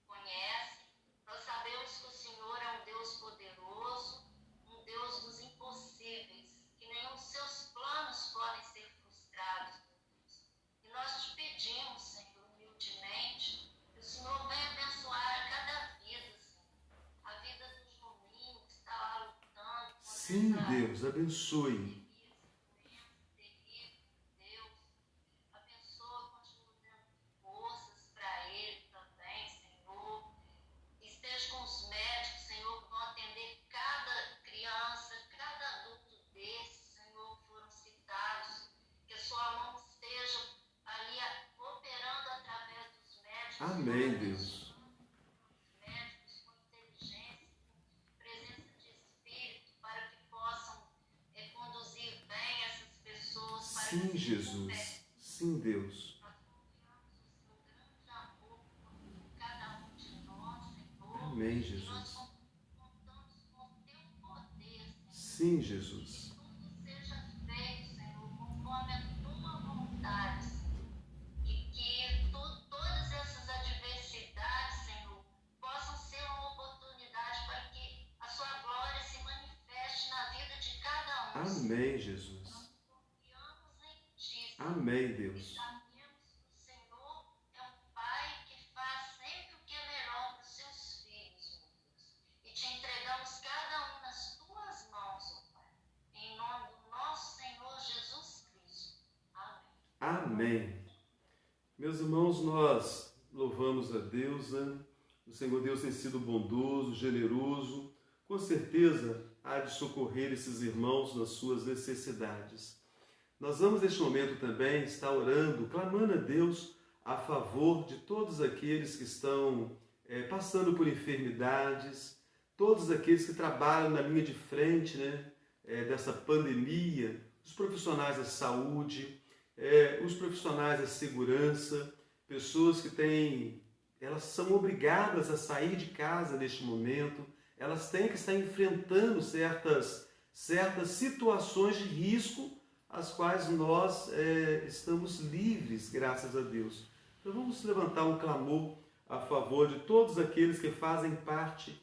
conhece. Nós sabemos que o Senhor é um Deus poderoso, um Deus dos impossíveis, que nenhum dos seus planos podem ser frustrados, meu Deus. E nós te pedimos, Senhor, humildemente, que o Senhor venha abençoar cada vida, Senhor. A vida do Juninho, que está lá lutando contra Sim, essa Deus, abençoe. Deus, abençoa, continua dando forças para ele também, Senhor. Esteja com os médicos, Senhor, que vão atender cada criança, cada adulto desses, Senhor, que foram citados. Que a sua mão esteja ali operando através dos médicos. Amém, Senhor, Deus. os médicos com inteligência, com presença de espírito, para que possam conduzir bem essas pessoas para que Sim, se Jesus. recuperem. Sim, Deus. Nós confiamos o seu grande amor por cada um de nós, Senhor. Amém, E nós Jesus. contamos com o teu poder, Senhor. Sim, Jesus. Que tudo seja feito, Senhor, conforme a tua vontade, Senhor. E que todas essas adversidades, Senhor, possam ser uma oportunidade para que a sua glória se manifeste na vida de cada um, Senhor. Amém, Jesus. Nós confiamos em Ti, Senhor. Amém, E Deus. sabemos que o Senhor é um Pai que faz sempre o que é melhor para os seus filhos, meu Deus. E te entregamos cada um nas tuas mãos, ó Pai. Em nome do nosso Senhor Jesus Cristo. Amém. Amém. Meus irmãos, nós louvamos a Deus, né? O Senhor Deus tem sido bondoso, generoso, com certeza há de socorrer esses irmãos nas suas necessidades. Nós vamos neste momento também estar orando, clamando a Deus a favor de todos aqueles que estão passando por enfermidades, todos aqueles que trabalham na linha de frente, né, dessa pandemia, os profissionais da saúde, os profissionais da segurança, pessoas que elas são obrigadas a sair de casa neste momento, elas têm que estar enfrentando certas situações de risco, as quais nós estamos livres, graças a Deus. Então vamos levantar um clamor a favor de todos aqueles que fazem parte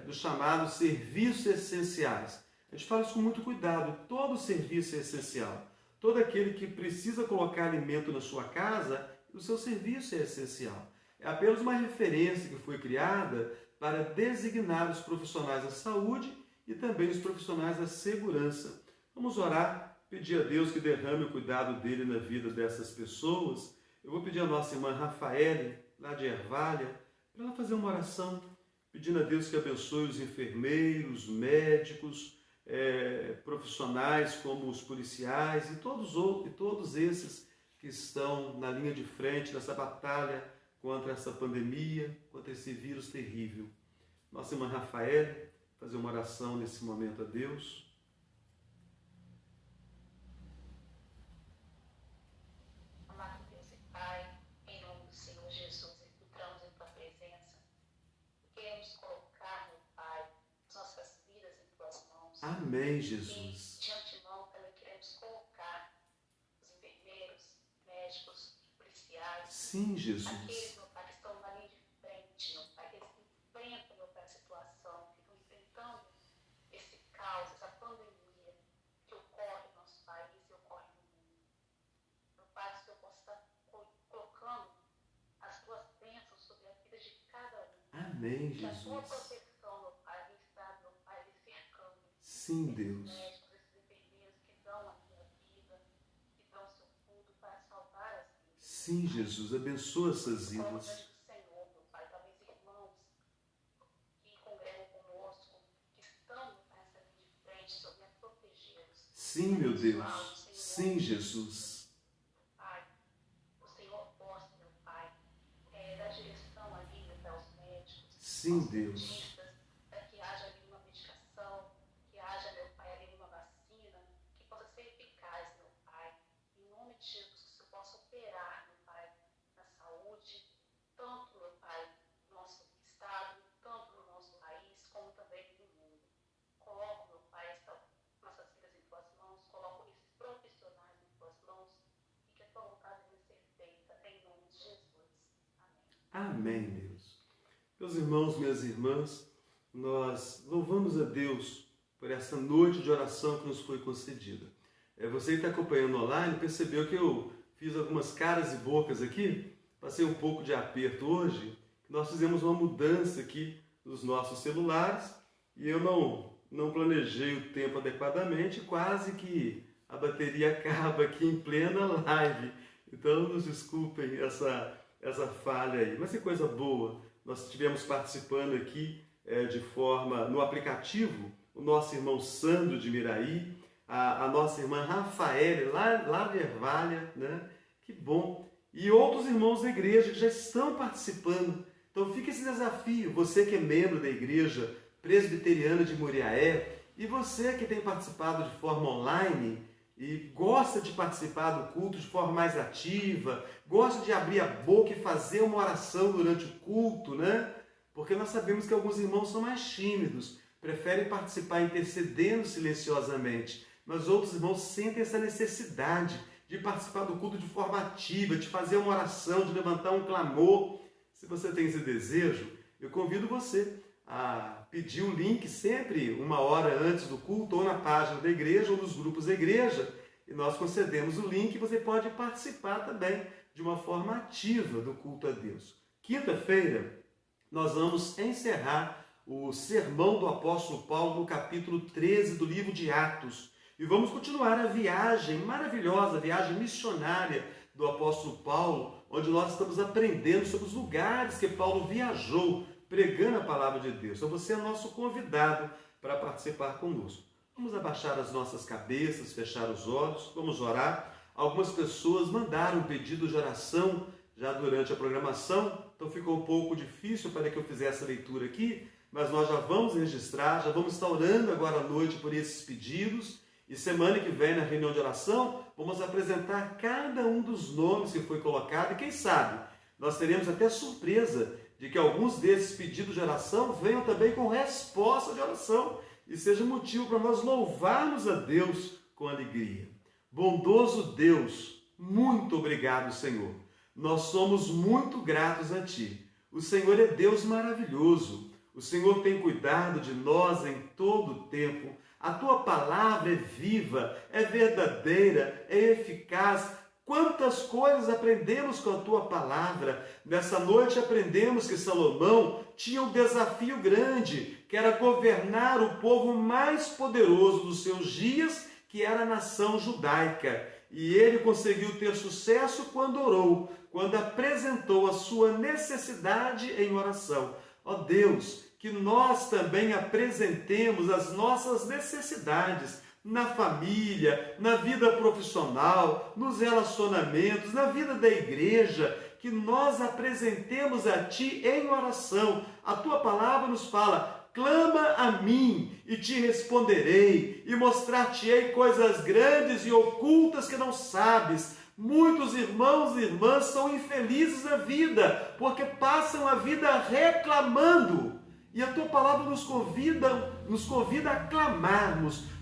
dos chamados serviços essenciais. A gente fala isso com muito cuidado. Todo serviço é essencial. Todo aquele que precisa colocar alimento na sua casa, o seu serviço é essencial. É apenas uma referência que foi criada para designar os profissionais da saúde e também os profissionais da segurança. Vamos orar, pedir a Deus que derrame o cuidado dele na vida dessas pessoas. Eu vou pedir a nossa irmã Rafaele, lá de Ervalha, para ela fazer uma oração, pedindo a Deus que abençoe os enfermeiros, médicos, profissionais como os policiais e todos esses que estão na linha de frente nessa batalha contra essa pandemia, contra esse vírus terrível. Nossa irmã Rafaele, fazer uma oração nesse momento a Deus. Amado Deus e Pai, em nome do Senhor Jesus, entramos em Tua presença. Queremos colocar, meu Pai, as nossas vidas em Tuas mãos. Amém, Jesus. E de antemão também queremos colocar os enfermeiros, médicos, policiais. Sim, Jesus. Aqueles, meu Pai, que estão na linha de frente, meu Pai, que enfrentam, meu Pai, a situação, que estão enfrentando esse caos, essa pandemia que ocorre no nosso país e ocorre no mundo. Meu Pai, que o Senhor possa estar colocando as Tuas bênçãos sobre a vida de cada um. Amém, Que a Tua Jesus. proteção, meu Pai, está, meu Pai, cercando Sim, esses Deus. médicos, esses enfermeiros que dão aqui a vida, que dão o seu tudo para salvar as vidas. Sim, Jesus. Abençoa essas Coloco vidas. diante do Senhor, meu Pai, talvez irmãos que congregam conosco, que estão, meu Pai, nessa linha de frente, sobre a protegê-los. Sim, meu Deus. Sim, Jesus. Pai, o Senhor possa, meu Pai, dar direção ali, meu Pai, aos médicos, Sim, aos Deus. cientistas, para que haja ali uma medicação, que haja, meu Pai, ali uma vacina, que possa ser eficaz, meu Pai. Em nome de Jesus, que o Senhor possa operar, meu Pai, na saúde, tanto, meu Pai, no nosso estado, tanto no nosso país, como também no mundo. Coloco, meu Pai, nossas vidas em Tuas mãos, coloco esses profissionais em Tuas mãos, e que a Tua vontade venha ser feita, em nome de Jesus. Amém. Amém, Deus. Meus irmãos, minhas irmãs, nós louvamos a Deus por essa noite de oração que nos foi concedida. Você que está acompanhando online percebeu que eu fiz algumas caras e bocas aqui, passei um pouco de aperto hoje, nós fizemos uma mudança aqui nos nossos celulares e eu não planejei o tempo adequadamente, quase que a bateria acaba aqui em plena live. Então nos desculpem essa falha aí, mas que coisa boa. Nós estivemos participando aqui de forma no aplicativo, o nosso irmão Sandro de Miraí, a nossa irmã Rafaele, lá de Ervalha, né? Que bom. E outros irmãos da igreja que já estão participando. Então fica esse desafio, você que é membro da igreja presbiteriana de Muriaé, e você que tem participado de forma online e gosta de participar do culto de forma mais ativa, gosta de abrir a boca e fazer uma oração durante o culto, né? Porque nós sabemos que alguns irmãos são mais tímidos, preferem participar intercedendo silenciosamente, mas outros irmãos sentem essa necessidade de participar do culto de forma ativa, de fazer uma oração, de levantar um clamor. Se você tem esse desejo, eu convido você a pedir o link sempre 1 hora antes do culto, ou na página da igreja, ou nos grupos da igreja, e nós concedemos o link e você pode participar também de uma forma ativa do culto a Deus. Quinta-feira, nós vamos encerrar o sermão do apóstolo Paulo no capítulo 13 do livro de Atos. E vamos continuar a viagem maravilhosa, a viagem missionária do apóstolo Paulo, onde nós estamos aprendendo sobre os lugares que Paulo viajou, pregando a palavra de Deus. Então você é nosso convidado para participar conosco. Vamos abaixar as nossas cabeças, fechar os olhos, vamos orar. Algumas pessoas mandaram um pedido de oração já durante a programação, então ficou um pouco difícil para que eu fizesse a leitura aqui, mas nós já vamos registrar, já vamos estar orando agora à noite por esses pedidos, e semana que vem, na reunião de oração, vamos apresentar cada um dos nomes que foi colocado, e quem sabe, nós teremos até surpresa de que alguns desses pedidos de oração venham também com resposta de oração, e seja motivo para nós louvarmos a Deus com alegria. Bondoso Deus, muito obrigado, Senhor. Nós somos muito gratos a Ti. O Senhor é Deus maravilhoso. O Senhor tem cuidado de nós em todo o tempo. A tua palavra é viva, é verdadeira, é eficaz. Quantas coisas aprendemos com a tua palavra. Nessa noite aprendemos que Salomão tinha um desafio grande, que era governar o povo mais poderoso dos seus dias, que era a nação judaica. E ele conseguiu ter sucesso quando orou, quando apresentou a sua necessidade em oração. Ó Deus, que nós também apresentemos as nossas necessidades na família, na vida profissional, nos relacionamentos, na vida da igreja, que nós apresentemos a Ti em oração. A Tua palavra nos fala: clama a mim e te responderei, e mostrar-te-ei coisas grandes e ocultas que não sabes. Muitos irmãos e irmãs são infelizes na vida, porque passam a vida reclamando. E a tua palavra nos convida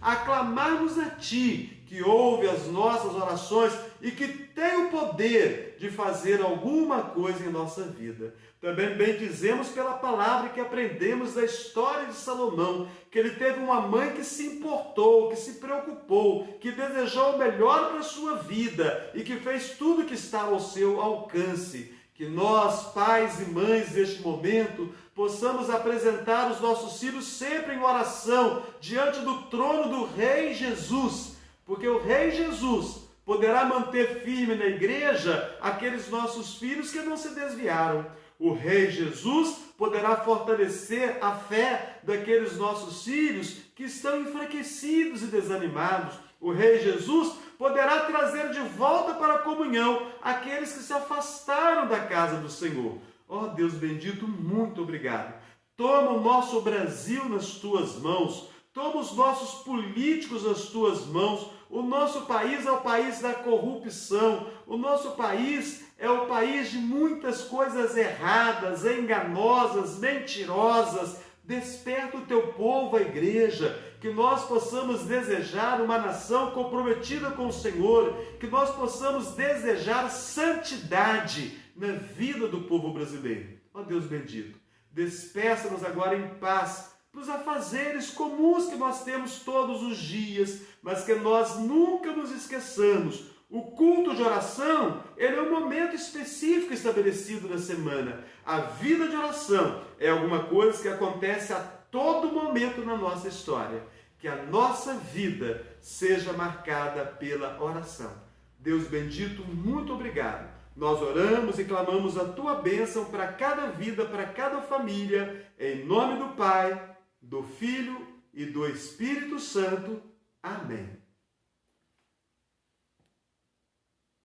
a clamarmos a ti, que ouve as nossas orações e que tem o poder de fazer alguma coisa em nossa vida. Também bem dizemos pela palavra que aprendemos da história de Salomão, que ele teve uma mãe que se importou, que se preocupou, que desejou o melhor para a sua vida e que fez tudo que estava ao seu alcance. Que nós, pais e mães deste momento, possamos apresentar os nossos filhos sempre em oração, diante do trono do Rei Jesus, porque o Rei Jesus poderá manter firme na igreja aqueles nossos filhos que não se desviaram. O Rei Jesus poderá fortalecer a fé daqueles nossos filhos que estão enfraquecidos e desanimados. O Rei Jesus poderá trazer de volta para a comunhão aqueles que se afastaram da casa do Senhor. Ó Deus bendito, muito obrigado. Toma o nosso Brasil nas tuas mãos. Toma os nossos políticos nas tuas mãos. O nosso país é o país da corrupção. O nosso país é o país de muitas coisas erradas, enganosas, mentirosas. Desperta o teu povo, a igreja, que nós possamos desejar uma nação comprometida com o Senhor, que nós possamos desejar santidade na vida do povo brasileiro. Ó Deus bendito, despeça-nos agora em paz para os afazeres comuns que nós temos todos os dias, mas que nós nunca nos esqueçamos. O culto de oração, ele é um momento específico estabelecido na semana. A vida de oração é alguma coisa que acontece a todo momento na nossa história. Que a nossa vida seja marcada pela oração. Deus bendito, muito obrigado. Nós oramos e clamamos a tua bênção para cada vida, para cada família, em nome do Pai, do Filho e do Espírito Santo. Amém.